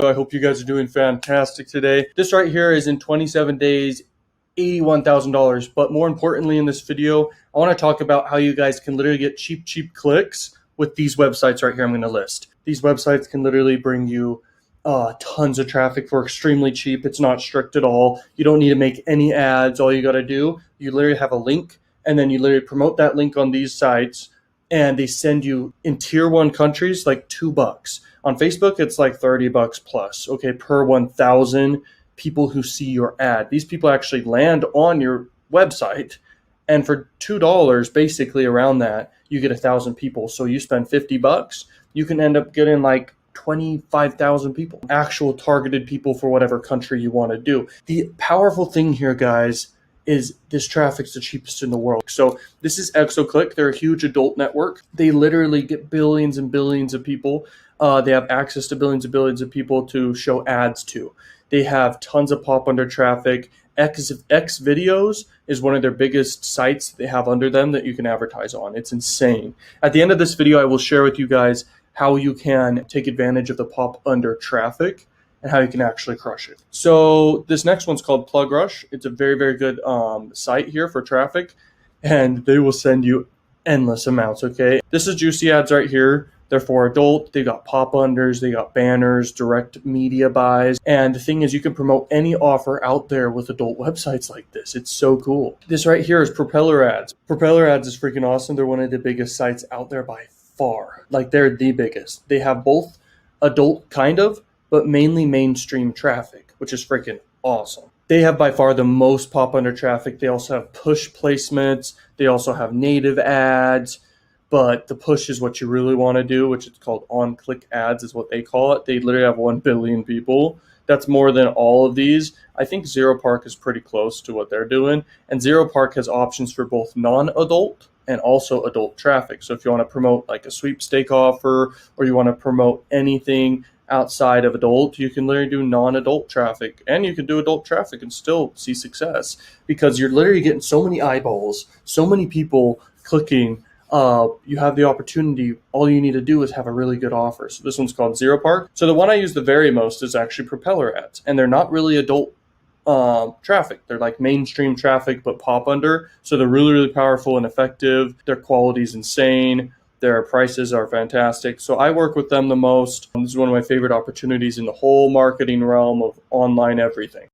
I hope you guys are doing fantastic today. This right here is in 27 days, $81,000. But more importantly in this video, I want to talk about how you guys can literally get cheap clicks with these websites right here I'm going to list. These websites can literally bring you tons of traffic for extremely cheap. It's not strict at all. You don't need to make any ads. All you got to do, you literally have a link, and then you literally promote that link on these sites, and they send you in tier 1 countries like $2. On Facebook, it's like $30 plus, okay, per 1,000 people who see your ad. These people actually land on your website, and for $2, basically around that, you get 1,000 people. So you spend $50, you can end up getting like 25,000 people, actual targeted people for whatever country you want to do. The powerful thing here, guys, is this traffic's the cheapest in the world. So this is ExoClick. They're a huge adult network. They literally get billions and billions of people. They have access to billions and billions of people to show ads to. They have tons of pop under traffic. X videos is one of their biggest sites they have under them that you can advertise on. It's insane. At the end of this video, I will share with you guys how you can take advantage of the pop under traffic and how you can actually crush it. So this next one's called Plug Rush. It's a very good site here for traffic, and they will send you endless amounts, okay? This is juicy ads right here. They're for adult. They got pop unders, they got banners, direct media buys. And the thing is, you can promote any offer out there with adult websites like this. It's so cool. This right here is Propeller Ads. Propeller Ads is freaking awesome. They're one of the biggest sites out there by far. Like, they're the biggest. They have both adult kind of, but mainly mainstream traffic, which is freaking awesome. They have by far the most pop under traffic. They also have push placements. They also have native ads. But the push is what you really want to do, which is called on-click ads is what they call it. They literally have 1 billion people. That's more than all of these. I think Zero Park is pretty close to what they're doing. And Zero Park has options for both non-adult and also adult traffic. So if you want to promote like a sweepstake offer, or you want to promote anything outside of adult, you can literally do non-adult traffic, and you can do adult traffic and still see success, because you're literally getting so many eyeballs, so many people clicking. You have the opportunity. All you need to do is have a really good offer. So this one's called Zero Park. So the one I use the very most is actually Propeller Ads, and they're not really adult traffic. They're like mainstream traffic, but pop under. So they're really powerful and effective. Their quality is insane. Their prices are fantastic. So I work with them the most. This is one of my favorite opportunities in the whole marketing realm of online everything.